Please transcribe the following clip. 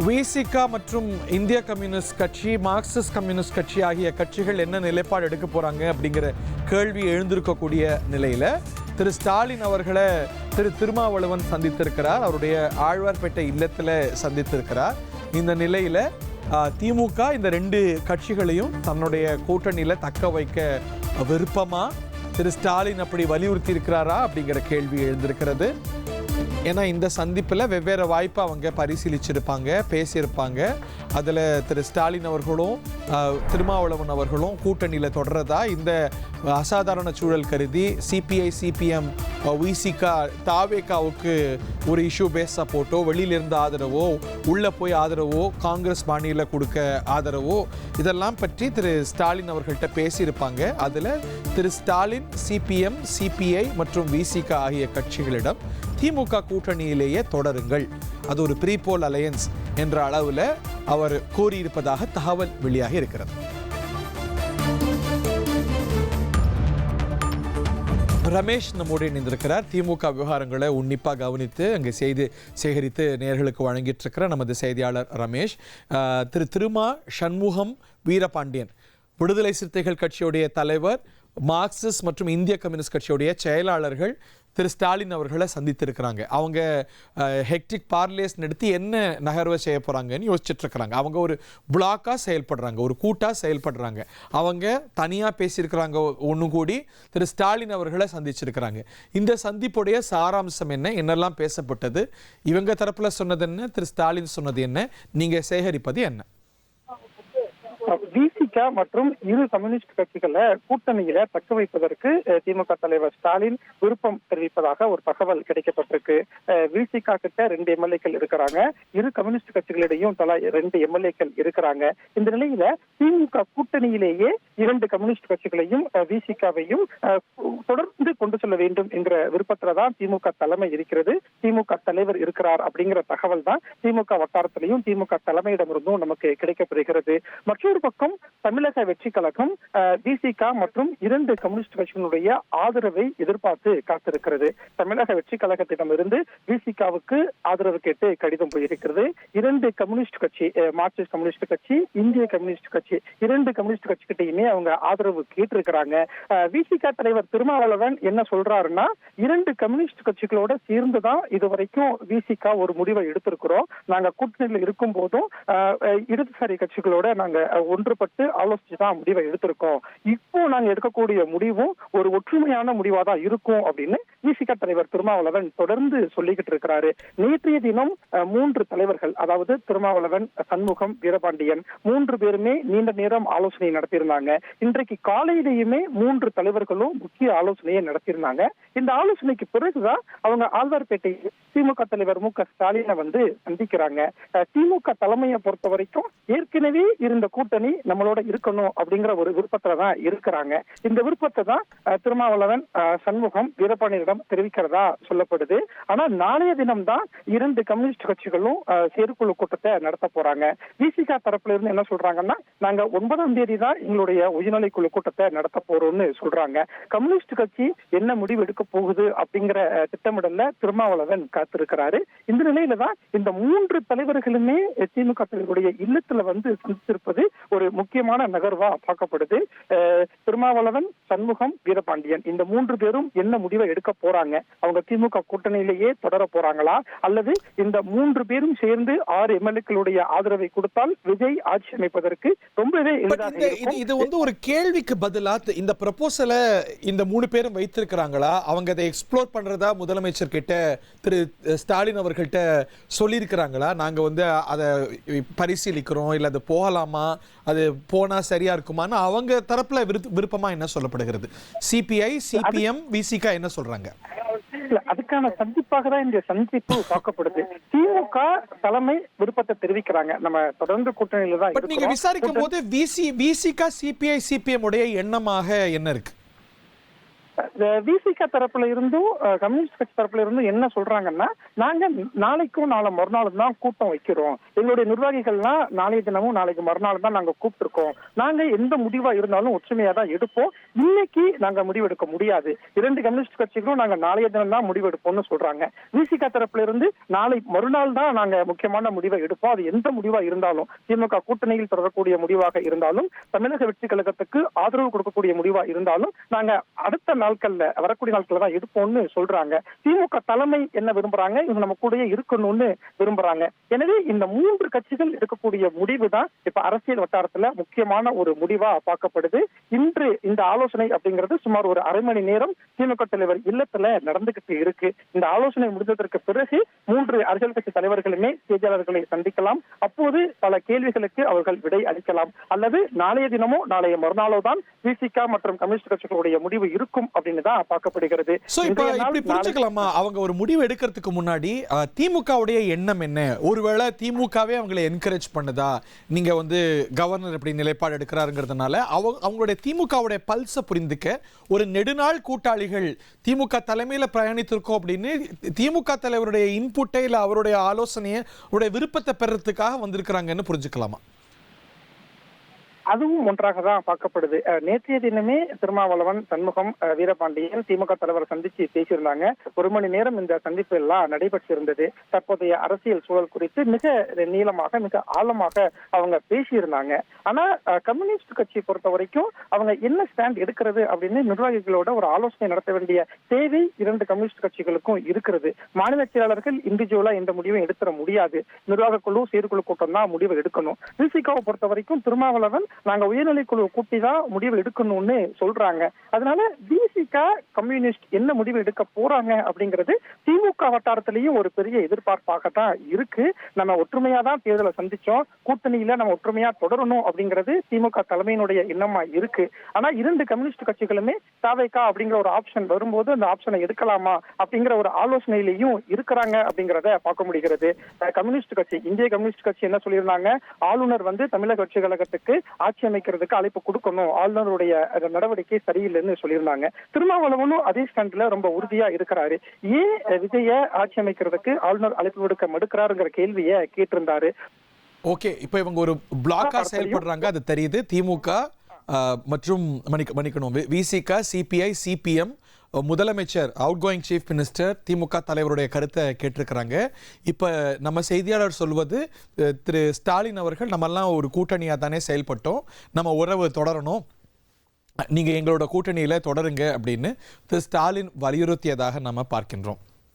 விசிக மற்றும் இந்திய கம்யூனிஸ்ட் கட்சி, மார்க்சிஸ்ட் கம்யூனிஸ்ட் கட்சி ஆகிய கட்சிகள் என்ன நிலைப்பாடு எடுக்க போறாங்க அப்படிங்கிற கேள்வி எழுந்திருக்கக்கூடிய நிலையில திரு ஸ்டாலின் அவர்களை திரு திருமாவளவன் சந்தித்திருக்கிறார். அவருடைய ஆழ்வார்பேட்டை இல்லத்தில் சந்தித்திருக்கிறார். இந்த நிலையில திமுக இந்த ரெண்டு கட்சிகளையும் தன்னுடைய கூட்டணியில் தக்க வைக்க விருப்பமா, திரு ஸ்டாலின் அப்படி வலியுறுத்தி இருக்கிறாரா அப்படிங்கிற கேள்வி எழுந்திருக்கிறது. ஏன்னா இந்த சந்திப்பில் வெவ்வேறு வாய்ப்பை அவங்க பரிசீலிச்சிருப்பாங்க, பேசியிருப்பாங்க. அதில் திரு ஸ்டாலின் அவர்களும் திருமாவளவன் அவர்களும் கூட்டணியில் தொடர்றதா, இந்த அசாதாரண சூழல் கருதி சிபிஐ, சிபிஎம், விசிக, தாவேகாவுக்கு ஒரு இஷ்யூ பேஸ் சப்போர்ட்டோ, வெளியிலிருந்து ஆதரவோ, உள்ளே போய் ஆதரவோ, காங்கிரஸ் மாநில கொடுக்க ஆதரவோ, இதெல்லாம் பற்றி திரு ஸ்டாலின் அவர்கள்ட்ட பேசியிருப்பாங்க. அதில் திரு ஸ்டாலின் சிபிஎம், சிபிஐ மற்றும் விசிக ஆகிய கட்சிகளிடம் திமுக கூட்டணியிலேயே தொடருங்கள், அது ஒரு ப்ரீபோல் அலையன்ஸ் என்ற அளவில் அவர் கூறியிருப்பதாக தகவல் வெளியாகி இருக்கிறது. ரமேஷ் நம்மோடு இணைந்திருக்கிறார். திமுக விவகாரங்களை உன்னிப்பாக கவனித்து அங்கே செய்தி சேகரித்து நேயர்களுக்கு வழங்கிட்டு இருக்கிற நமது செய்தியாளர் ரமேஷ். திரு திருமா சண்முகம் வீரபாண்டியன், விடுதலை சிறுத்தைகள் கட்சியுடைய தலைவர், மார்க்சிஸ்ட் மற்றும் இந்திய கம்யூனிஸ்ட் கட்சியுடைய செயலாளர்கள் திரு ஸ்டாலின் அவர்களை சந்தித்திருக்கிறாங்க. அவங்க ஹெக்டிக் பார்லேஸ் நடத்தி என்ன நகர்வை செய்ய போகிறாங்கன்னு யோசிச்சுட்டு இருக்கிறாங்க. அவங்க ஒரு பிளாக்காக செயல்படுறாங்க, ஒரு கூட்டாக செயல்படுறாங்க. அவங்க தனியாக பேசியிருக்கிறாங்க ஒன்று கூடி, திரு ஸ்டாலின் அவர்களை சந்திச்சிருக்கிறாங்க. இந்த சந்திப்புடைய சாராம்சம் என்ன, என்னெல்லாம் பேசப்பட்டது, இவங்க தரப்பில் சொன்னது என்ன, திரு ஸ்டாலின் சொன்னது என்ன, நீங்கள் சேகரிப்பது என்ன? விசிக மற்றும் இரு கம்யூனிஸ்ட் கட்சிகளை கூட்டணியில தக்க வைப்பதற்கு திமுக தலைவர் ஸ்டாலின் விருப்பம் தெரிவிப்பதாக ஒரு தகவல் கிடைக்கப்பட்டிருக்கு. விசிக கிட்ட 2 எம்எல்ஏக்கள் இருக்கிறாங்க, இரு கம்யூனிஸ்ட் கட்சிகளிடையும் தலா 2 எம்எல்ஏக்கள் இருக்கிறாங்க. இந்த நிலையில திமுக கூட்டணியிலேயே 2 கம்யூனிஸ்ட் கட்சிகளையும் விசிகாவையும் தொடர்ந்து கொண்டு செல்ல வேண்டும் என்கிற விருப்பத்துலதான் திமுக தலைமை இருக்கிறது, திமுக தலைவர் இருக்கிறார் அப்படிங்கிற தகவல் தான் திமுக வட்டாரத்திலையும் திமுக தலைமையிடமிருந்தும் நமக்கு கிடைக்கப்படுகிறது. மற்றொரு பக்கம் தமிழக வெற்றி கழகம் விசிக மற்றும் 2 கம்யூனிஸ்ட் கட்சிகளுடைய ஆதரவை எதிர்பார்த்து காத்திருக்கிறது. தமிழக வெற்றி கழகத்திடமிருந்து விசிகாவுக்கு ஆதரவு கேட்டு கடிதம் போயிருக்கிறது. 2 கம்யூனிஸ்ட் கட்சி, மார்க்சிஸ்ட் கம்யூனிஸ்ட் கட்சி, இந்திய கம்யூனிஸ்ட் கட்சி, 2 கம்யூனிஸ்ட் கட்சி கிட்டையுமே அவங்க ஆதரவு கேட்டிருக்கிறாங்க. விசிக தலைவர் திருமாவளவன் என்ன சொல்றாருன்னா, 2 கம்யூனிஸ்ட் கட்சிகளோட சேர்ந்துதான் இதுவரைக்கும் விசிக ஒரு முடிவை எடுத்திருக்கிறோம். நாங்க கூட்டணியில் இருக்கும் போதும் இடதுசாரி கட்சிகளோட நாங்க ஒன்றுபட்டு ஆலோசிச்சுதான் முடிவை எடுத்திருக்கோம். இப்போ நாங்க எடுக்கக்கூடிய முடிவும் ஒரு ஒற்றுமையான முடிவா தான் இருக்கும் அப்படின்னு விசிக தலைவர் திருமாவளவன் தொடர்ந்து சொல்லிக்கிட்டு இருக்கிறாரு. நேற்றைய தினம் 3 தலைவர்கள், அதாவது திருமாவளவன், சண்முகம், வீரபாண்டியன் 3 பேருமே நீண்ட நேரம் ஆலோசனை நடத்தியிருந்தாங்க. இன்றைக்கு காலையிலேயுமே 3 தலைவர்களும் முக்கிய ஆலோசனையை நடத்தியிருந்தாங்க. இந்த ஆலோசனைக்கு பிறகுதான் அவங்க ஆழ்வார்பேட்டை திமுக தலைவர் மு க ஸ்டாலினை வந்து சந்திக்கிறாங்க. திமுக தலைமையை பொறுத்த வரைக்கும் ஏற்கனவே இருந்த கூட்டணி நம்மளோட இருக்கணும் அப்படிங்கிற ஒரு விருப்பத்துல தான் இருக்கிறாங்க. இந்த விருப்பத்தை தான் திருமாவளவன், சண்முகம், வீரபாண்டியனிடம் தெரிவிக்கிறதா சொல்லப்படுது. ஆனா நாளைய தினம் தான் 2 கம்யூனிஸ்ட் கட்சிகளும் செயற்குழு கூட்டத்தை நடத்த போறாங்க. விசிக தரப்புல இருந்து என்ன சொல்றாங்கன்னா, நாங்க 9ஆம் தேதி தான் எங்களுடைய உயர்நிலை குழு கூட்டத்தை நடத்த போறோம்னு சொல்றாங்க. கம்யூனிஸ்ட் கட்சி என்ன முடிவு எடுக்க போகுது அப்படிங்கிற திட்டமிடல்ல திருமாவளவன் காத்திருக்கிறாரு. இந்த நிலையில தான் இந்த 3 தலைவர்களுமே திமுக தலைவருடைய இல்லத்துல வந்து சந்தித்திருப்பது ஒரு முக்கியமான நகர்வா பார்க்கப்படுது. திருமாவளவன், சண்முகம், வீரபாண்டியன் இந்த 3 பேரும் என்ன முடிவை எடுக்க போறாங்க? அவங்க திமுக கூட்டணியிலேயே தொடர போறாங்களா, அல்லது இந்த 3 பேரும் சேர்ந்து 6 எம்எல்ஏக்களுடைய ஆதரவை கொடுத்தால் விஜய் ஆட்சி அமைப்பதற்கு ரொம்பவே எளிதாக இருக்கும். இது வந்து ஒரு கேள்விக்கு பதிலா இந்த ப்ரொபோசலை இந்த 3 பேரும் வைத்திருக்கிறாங்களா, அவங்க அதை எக்ஸ்ப்ளோர் பண்றதா முதலமைச்சர் கிட்ட திரு ஸ்டாலின் அவர்கள்ட்ட சொல்லியிருக்கிறாங்களா, நாங்க வந்து அதை பரிசீலிக்கிறோம், இல்ல அது போகலாமா, அது போனா சரியா இருக்குமான்னு அவங்க தரப்புல விருப்பமா என்ன சொல்லப்படுகிறது? சிபிஐ, சிபிஎம், விசிக என்ன சொல்றாங்க? அதுக்கான சந்திப்பாக தான் இந்த சந்திப்பு பார்க்கப்படுது. திமுக தலைமை விருப்பத்தை தெரிவிக்கிறாங்க, நம்ம தொடர்ந்து கூட்டணியில தான். நீங்க விசாரிக்கும் போது விசிக, சிபிஐ, சிபிஎம் உடைய எண்ணமாக என்ன இருக்கு? விசிக தரப்புல இருந்தும் கம்யூனிஸ்ட் கட்சி தரப்புல இருந்தும் என்ன சொல்றாங்கன்னா, நாங்க நாளைக்கும் நாளை மறுநாளும் தான் கூட்டம் வைக்கிறோம், எங்களுடைய நிர்வாகிகள்லாம் நாளைய தினமும் நாளைக்கு மறுநாள் தான் நாங்க கூப்பிட்டுருக்கோம், நாங்க எந்த முடிவா இருந்தாலும் ஒற்றுமையா தான் எடுப்போம், இன்னைக்கு நாங்க முடிவெடுக்க முடியாது, 2 கம்யூனிஸ்ட் கட்சிகளும் நாங்க நாளைய தினம் தான் முடிவெடுப்போம்னு சொல்றாங்க. விசிக தரப்புல இருந்து நாளை மறுநாள் தான் நாங்க முக்கியமான முடிவை எடுப்போம், அது எந்த முடிவா இருந்தாலும், திமுக கூட்டணியில் தொடரக்கூடிய முடிவாக இருந்தாலும், தமிழக வெற்றி கழகத்துக்கு ஆதரவு கொடுக்கக்கூடிய முடிவா இருந்தாலும் நாங்க அடுத்த நாட்கள்ல வரக்கூடிய நாட்கள்ல தான் எடுப்போம்னு சொல்றாங்க. திமுக தலைமை என்ன விரும்புறாங்க, இவங்க நம்ம கூடயே இருக்கணும்னு விரும்புறாங்க. எனவே இந்த 3 கட்சிகள் எடுக்கக்கூடிய முடிவு தான் இப்ப அரசியல் வட்டாரத்துல முக்கியமான ஒரு முடிவா பார்க்கப்படுது. இன்று இந்த ஆலோசனை அப்படிங்கிறது சுமார் ஒரு அரை மணி நேரம் திமுக தலைவர் இல்லத்துல நடந்துகிட்டு இருக்கு. இந்த ஆலோசனை முடிந்ததற்கு பிறகு 3 அரசியல் கட்சி தலைவர்களுமே செய்தியாளர்களை சந்திக்கலாம். அப்போது பல கேள்விகளுக்கு அவர்கள் விடை அளிக்கலாம். அல்லது நாளைய தினமோ நாளைய மறுநாளோ தான் விசிக மற்றும் கம்யூனிஸ்ட் கட்சிகளுடைய முடிவு இருக்கும் அப்படின்னு தான் பார்க்கப்படுகிறது. புரிஞ்சுக்கலாமா, அவங்க ஒரு முடிவு எடுக்கிறதுக்கு முன்னாடி திமுகவுடைய எண்ணம் என்ன? ஒருவேளை திமுகவே அவங்களை என்கரேஜ் பண்ணுதா, நீங்க கவர்னர் எப்படி நிலைப்பாடு எடுக்கிறாருங்கிறதுனால அவங்களுடைய திமுகவுடைய பல்ஸை புரிந்துக்க ஒரு நெடுநாள் கூட்டாளிகள் திமுக தலைமையில பயணித்திருக்கோம் அப்படின்னு திமுக தலைவருடைய இன்புட்டை இல்ல அவருடைய ஆலோசனையை விருப்பத்தை பெறறதுக்காக வந்திருக்கிறாங்கன்னு புரிஞ்சுக்கலாமா? அதுவும் ஒன்றாக தான் பார்க்கப்படுது. நேற்றைய தினமே திருமாவளவன், சண்முகம், வீரபாண்டியன் திமுக தலைவர் சந்திச்சு பேசியிருந்தாங்க. 1 மணி நேரம் இந்த சந்திப்பு எல்லாம் நடைபெற்றிருந்தது. தற்போதைய அரசியல் சூழல் குறித்து மிக நீளமாக மிக ஆழமாக அவங்க பேசியிருந்தாங்க. ஆனா கம்யூனிஸ்ட் கட்சி பொறுத்த வரைக்கும் அவங்க என்ன ஸ்டாண்ட் எடுக்கிறது அப்படின்னு நிர்வாகிகளோட ஒரு ஆலோசனை நடத்த வேண்டிய தேவை 2 கம்யூனிஸ்ட் கட்சிகளுக்கும் இருக்கிறது. மாநில செயலாளர்கள் இண்டிவிஜுவலா எந்த முடிவும் எடுத்துட முடியாது. நிர்வாக குழு செயற்குழு கூட்டம் தான் முடிவு எடுக்கணும். விசிகாவை பொறுத்த வரைக்கும் திருமாவளவன் நாங்க உயர்நிலைக்குழு கூட்டி தான் முடிவு எடுக்கணும்னு சொல்றாங்க. அதனால விசிக கம்யூனிஸ்ட் என்ன முடிவு எடுக்க போறாங்க அப்படிங்கிறது திமுக வட்டாரத்திலையும் ஒரு பெரிய எதிர்பார்ப்பாக தான் இருக்கு. நம்ம ஒற்றுமையா தான் தேர்தலை சந்திச்சோம், கூட்டணியில நம்ம ஒற்றுமையா தொடரணும் அப்படிங்கிறது திமுக தலைமையினுடைய எண்ணமா இருக்கு. ஆனா 2 கம்யூனிஸ்ட் கட்சிகளுமே தாவேகா அப்படிங்கிற ஒரு ஆப்ஷன் வரும்போது அந்த ஆப்ஷனை எடுக்கலாமா அப்படிங்கிற ஒரு ஆலோசனையிலையும் இருக்கிறாங்க அப்படிங்கிறத பார்க்க முடிகிறது. கம்யூனிஸ்ட் கட்சி, இந்திய கம்யூனிஸ்ட் கட்சி என்ன சொல்லியிருந்தாங்க, ஆளுநர் தமிழக வெற்றி கழகத்துக்கு ஆட்சி அமைக்கிறதுக்கு அழைப்பு கொடுக்கணும், ஆளுநருடைய நடவடிக்கை சரியில்லைன்னு சொல்லியிருந்தாங்க. திருமாவளவனும் அதே ஸ்டாண்ட்ல ரொம்ப உறுதியா இருக்கிறாரு. ஏன் விஜய ஆட்சி அமைக்கிறதுக்கு ஆளுநர் அழைப்பு விடுக்க மறுக்கிறாருங்கிற கேள்வியை கேட்டிருந்தாரு. ஓகே, இப்ப இவங்க ஒரு பிளாக்கா செயல்படுறாங்க, அது தெரியுது. திமுக மற்றும் மன்னிக்கணும், விசிக, சிபிஐ, சிபிஎம், முதலமைச்சர், அவுட் கோயிங் சீஃப் மினிஸ்டர், திமுக தலைவருடைய கருத்தை கேட்டிருக்கிறாங்க. இப்போ நம்ம செய்தியாளர் சொல்வது, திரு ஸ்டாலின் அவர்கள் நம்மெல்லாம் ஒரு கூட்டணியாக தானே செயல்பட்டோம், நம்ம உறவு தொடரணும், நீங்கள் எங்களோட கூட்டணியில் தொடருங்க அப்படின்னு திரு ஸ்டாலின் வலியுறுத்தியதாக நம்ம பார்க்கின்றோம்.